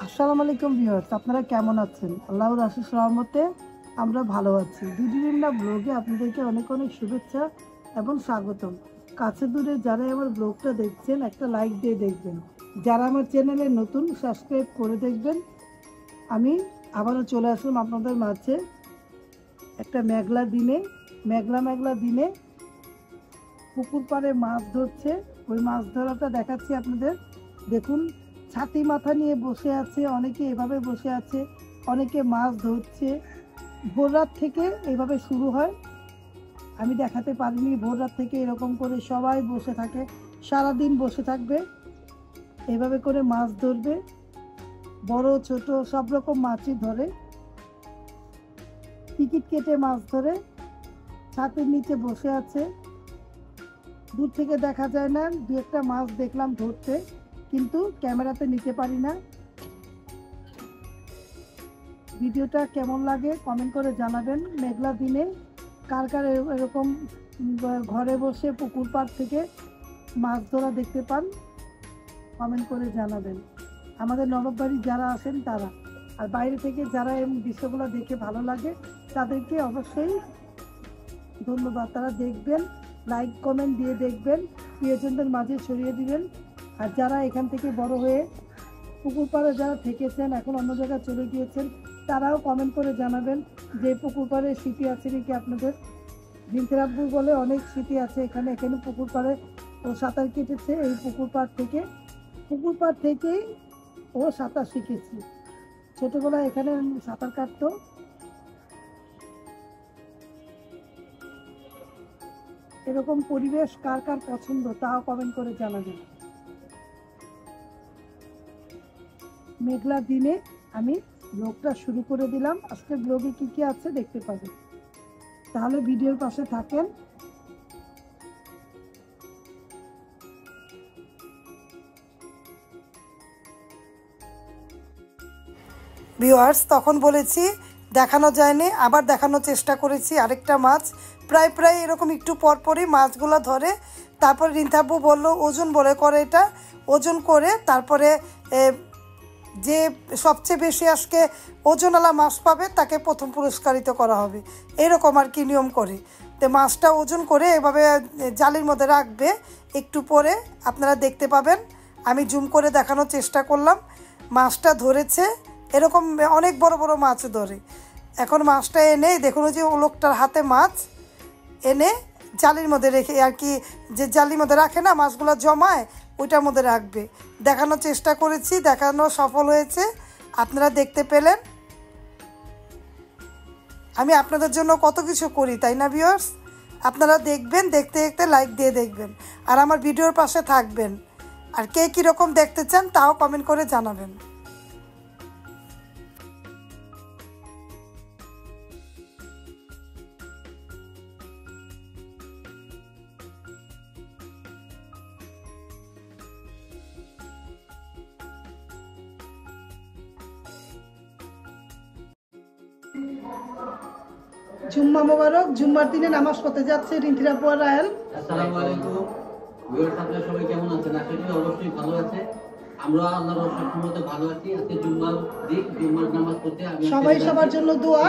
আসসালামু আলাইকুম ভিউয়ার্স, আপনারা কেমন আছেন? আল্লাহর অশেষ রহমতে আমরা ভালো আছি। দুদিনা ব্লগে আপনাদেরকে অনেক অনেক শুভেচ্ছা এবং স্বাগতম। কাছে দূরে যারা আমার ব্লগটা দেখছেন একটা লাইক দিয়ে দেখবেন, যারা আমার চ্যানেলে নতুন সাবস্ক্রাইব করে দেখবেন। আমি আবারও চলে আসলাম আপনাদের মাঝে একটা মেঘলা দিনে পুকুর পাড়ে মাছ ধরছে। ওই মাছ ধরাটা দেখাচ্ছি আপনাদের। দেখুন, ছাতি মাথা নিয়ে বসে আছে, অনেকে এভাবে বসে আছে, অনেকে মাছ ধরছে। ভোর রাত থেকে এভাবে শুরু হয়, আমি দেখাতে পারিনি। ভোর রাত থেকে এরকম করে সবাই বসে থাকে, সারাদিন বসে থাকবে, এভাবে করে মাছ ধরবে। বড় ছোট সব রকম মাছই ধরে, টিকিট কেটে মাছ ধরে। ছাতির নিচে বসে আছে, দূর থেকে দেখা যায় না। দু একটা মাছ দেখলাম ধরতে, কিন্তু ক্যামেরাতে নিতে পারি না। ভিডিওটা কেমন লাগে কমেন্ট করে জানাবেন। মেঘলা দিনে কার কার এরকম ঘরে বসে পুকুর পাড় থেকে মাছ ধরা দেখতে পান কমেন্ট করে জানাবেন। আমাদের নবাববাড়ি যারা আছেন তারা, আর বাইরে থেকে যারা এই দৃশ্যগুলো দেখে ভালো লাগে তাদেরকে অবশ্যই ধন্যবাদ। তারা দেখবেন, লাইক কমেন্ট দিয়ে দেখবেন, প্রিয়জনদের মাঝে ছড়িয়ে দিবেন। আর যারা এখান থেকে বড় হয়ে পুকুর পাড়ে যারা থেকেছেন, এখন অন্য জায়গায় চলে গিয়েছেন, তারাও কমেন্ট করে জানাবেন যে পুকুর পাড়ে স্মৃতি আছে নাকি আপনাদের। জিনতেরাব্বু বলে অনেক স্মৃতি আছে এখানে পুকুর পাড়ে ও সাঁতার কেটেছে। এই পুকুর পাড় থেকেই ও সাঁতার শিখেছি। ছোটবেলায় এখানে সাঁতার কাটতো। এরকম পরিবেশ কার কার পছন্দ তাও কমেন্ট করে জানাবেন। মেঘলা দিনে আমি ব্লগটা শুরু করে দিলাম। আজকে ব্লগে কি কি আছে দেখতে পাবেন, তাহলে ভিডিওর পাশে থাকেন। ভিউয়ার্স, তখন বলেছি দেখানো যায়নি, আবার দেখানোর চেষ্টা করেছি। আরেকটা মাছ প্রায় এরকম একটু পরপরই মাছগুলো ধরে। তারপর রিন্থাব্বু বললো ওজন বলে করে, এটা ওজন করে তারপরে যে সবচেয়ে বেশি আজকে ওজনওয়ালা মাছ পাবে তাকে প্রথম পুরস্কারিত করা হবে, এরকম আর কি নিয়ম করে। তো মাছটা ওজন করে এভাবে জালির মধ্যে রাখবে, একটু পরে আপনারা দেখতে পাবেন। আমি জুম করে দেখানোর চেষ্টা করলাম। মাছটা ধরেছে, এরকম অনেক বড় বড় মাছ ধরে। এখন মাছটা এনে দেখুন, যে লোকটার হাতে মাছ এনে জালির মধ্যে রেখে, আর কি যে জালির মধ্যে রাখে না মাছগুলো জমায়, ওইটার মধ্যে রাখবে। দেখানোর চেষ্টা করেছি, দেখানো সফল হয়েছে, আপনারা দেখতে পেলেন। আমি আপনাদের জন্য কত কিছু করি, তাই না ভিউয়ার্স? আপনারা দেখবেন, দেখতে দেখতে লাইক দিয়ে দেখবেন, আর আমার ভিডিওর পাশে থাকবেন। আর কে কীরকম দেখতে চান তাও কমেন্ট করে জানাবেন। জুম্মা মোবারক। জুম্মার দিনে নামাজ পড়তে যাচ্ছে রিন্থিরাব্বু আর রায়ান। আসসালামু আলাইকুম ভিউয়ার্স, আপনারা সবাই কেমন আছেন? আশা করি অবশ্যই ভালো আছে। আমরা আল্লাহর রহমতে ভালো আছি। আজকে জুম্মার দিন, জুম্মার নামাজ পড়তে আমি সবাই সবার জন্য দোয়া।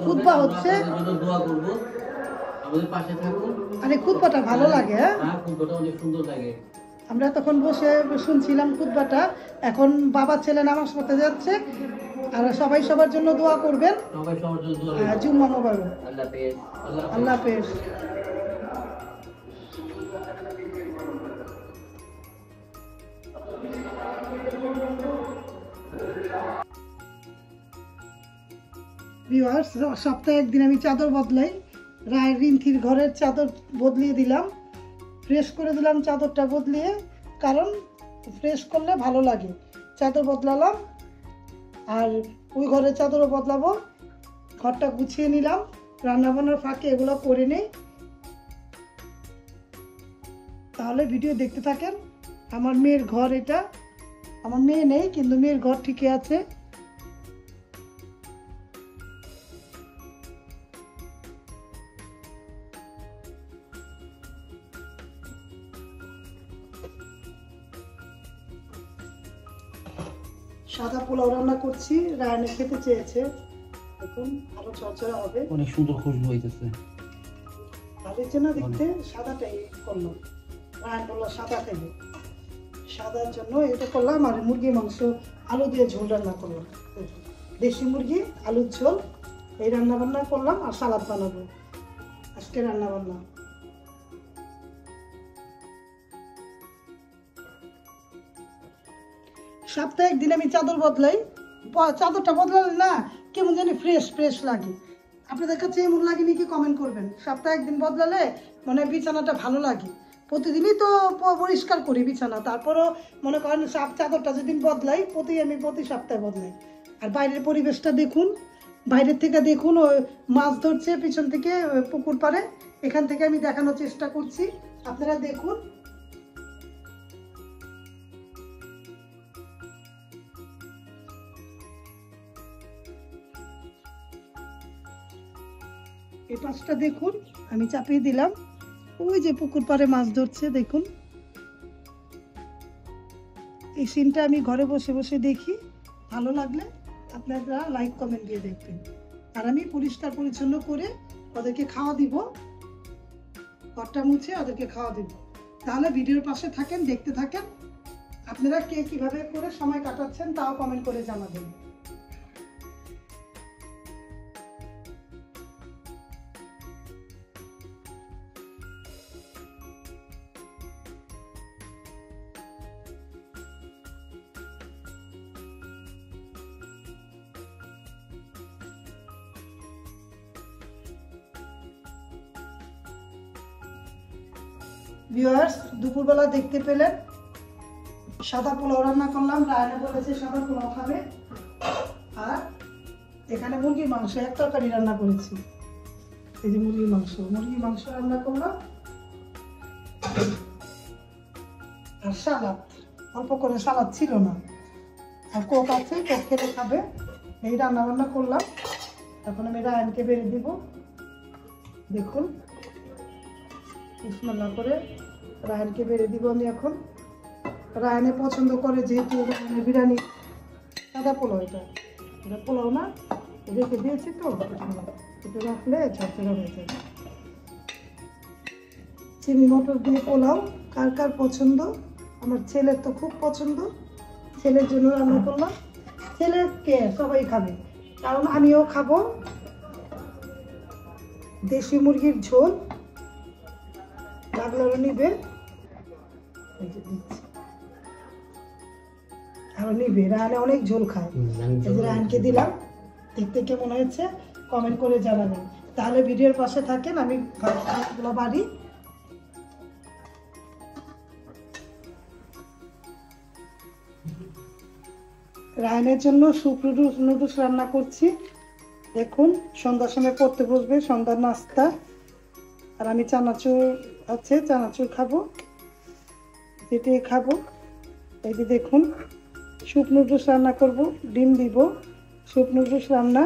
খুতবা হচ্ছে, দোয়া করব। আমাদের পাশে থাকুন। আরে খুতবাটা ভালো লাগে। হ্যাঁ, খুতবাটা অনেক সুন্দর লাগে। আমরা তখন বসে শুনছিলাম খুতবাটা। এখন বাবা ছেলে নামাজ পড়তে যাচ্ছে, আর সবাই সবার জন্য দোয়া করবেন। সবাই সবার জন্য দোয়া করবেন। জুম্মা মোবারক। আল্লাহ হাফেজ। আল্লাহ হাফেজ। ভিউয়ার্স, সপ্তাহে একদিন আমি চাদর বদলাই। রায় রিন্থির ঘরের চাদর বদলিয়ে দিলাম, ফ্রেশ করে দিলাম চাদরটা বদলিয়ে, কারণ ফ্রেশ করলে ভালো লাগে। চাদর বদলালাম, আর ওই ঘরের চাদরও বদলাবো। ঘরটা গুছিয়ে নিলাম, রান্নাবান্নার ফাঁকে এগুলো করে নেই। তাহলে ভিডিও দেখতে থাকেন। আমার মেয়ের ঘর এটা। আমার মেয়ে নেই, কিন্তু মেয়ের ঘর ঠিকই আছে। সাদা পোলাও রান্না করছি, রায়নে খেতে চেয়েছে। দেখুন আরো চরচরা হবে, অনেক সুন্দর খুশবু হইতেছে। ভালো হয়েছে না দেখতে? সাদাটাই করলাম, রায়ন বললো সাদা খাইবে, সাদার জন্য এটা করলাম। আর মুরগি মাংস আলু দিয়ে ঝোল রান্না করলাম, দেশি মুরগি আলুর ঝোল, এই রান্না বান্না করলাম। আর সালাদ বানাবো আজকে রান্না বান্না। সপ্তাহে একদিন আমি চাদর বদলাই, চাদরটা বদলালে না কেমন জানি ফ্রেশ ফ্রেশ লাগে। আপনাদের কাছে এমন লাগেনি কি কমেন্ট করবেন? সপ্তাহে একদিন বদলালে মানে বিছানাটা ভালো লাগে। প্রতিদিনই তো পরিষ্কার করি বিছানা, তারপরও মনে করেন চাদরটা যেদিন বদলাই প্রতি সপ্তাহে বদলাই। আর বাইরের পরিবেশটা দেখুন, বাইরের থেকে দেখুন ওই মাছ ধরছে পিছন থেকে পুকুর পাড়ে, এখান থেকে আমি দেখানোর চেষ্টা করছি, আপনারা দেখুন। এই পাশটা দেখুন, আমি চাপিয়ে দিলাম, ওই যে পুকুর পাড়ে মাছ ধরছে দেখুন। এই সিনটা আমি ঘরে বসে বসে দেখি, ভালো লাগলে আপনারা লাইক কমেন্ট দিয়ে দেখবেন। আর আমি পরিষ্কার পরিচ্ছন্ন করে ওদেরকে খাওয়া দিব, ঘরটা মুছে ওদেরকে খাওয়া দিব। তাহলে ভিডিওর পাশে থাকেন, দেখতে থাকেন। আপনারা কে কিভাবে করে সময় কাটাচ্ছেন তাও কমেন্ট করে জানাবেন। ভিউয়ার্স, দুপুরবেলা দেখতে পেলেন সাদা পোলাও রান্না করলাম, রায়না বলেছে সাদা পোলাও খাবে। আর এখানে মুরগির মাংস এক তরকারি রান্না করেছি, এই যে মুরগির মাংস রান্না করলাম। আর সালাদ, অল্প করে সালাদ ছিল না, আর কোক আছে, কোক খেলে খাবে। এই রান্না বান্না করলাম। এখন আমি রায়নকে বেড়ে দিব, দেখুন বিসমিল্লাহ করে রায়নকে বেড়ে দিব আমি এখন। রায়নে পছন্দ করে যেহেতু বিরিয়ানি, সাদা পোলাও, এটা পোলাও না, রেখে দিয়েছি তো, এটা রাখলে ঝরঝরা হয়ে যাবে। চিনি মটর দিয়ে পোলাও কার কার পছন্দ? আমার ছেলের তো খুব পছন্দ, ছেলের জন্য রান্না করলাম। ছেলেকে সবাই খাবে, কারণ আমিও খাবো। দেশি মুরগির ঝোল লাগলো নিবে, আরো নিবে। রায়নে অনেক ঝোল খায়, এই যে রায়নকে দিলাম। দেখতে কেমন হয়েছে কমেন্ট করে জানাবেন। তাহলে ভিডিওর পাশে থাকেন, আমি ভাতগুলো বাড়ি। রায়নের জন্য স্যুপ নুডলস রান্না করছি, দেখুন। সন্ধ্যার সময় পড়তে বসবে, সন্ধ্যার নাস্তা। আর আমি চানাচুর আছে, চানাচুর খাবো, যেটাই খাবো। এই যে দেখুন স্যুপ নুডলস রান্না করব, ডিম দিব, স্যুপ নুডলস রান্না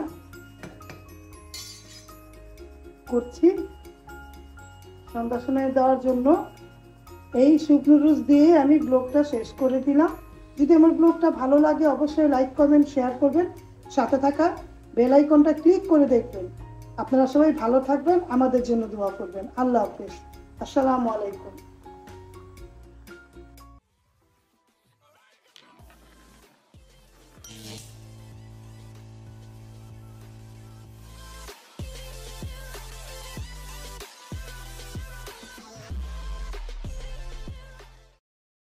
করছি সন্ধ্যার সময় দেওয়ার জন্য। এই স্যুপ নুডলস দিয়ে আমি ব্লগটা শেষ করে দিলাম। যদি আমার ব্লগটা ভালো লাগে অবশ্যই লাইক কমেন্ট শেয়ার করবেন, সাথে থাকা বেল আইকনটা ক্লিক করে দেখবেন। আপনারা সবাই ভালো থাকবেন, আমাদের জন্য দোয়া করবেন। আল্লাহ হাফেজ, আসসালামু আলাইকুম।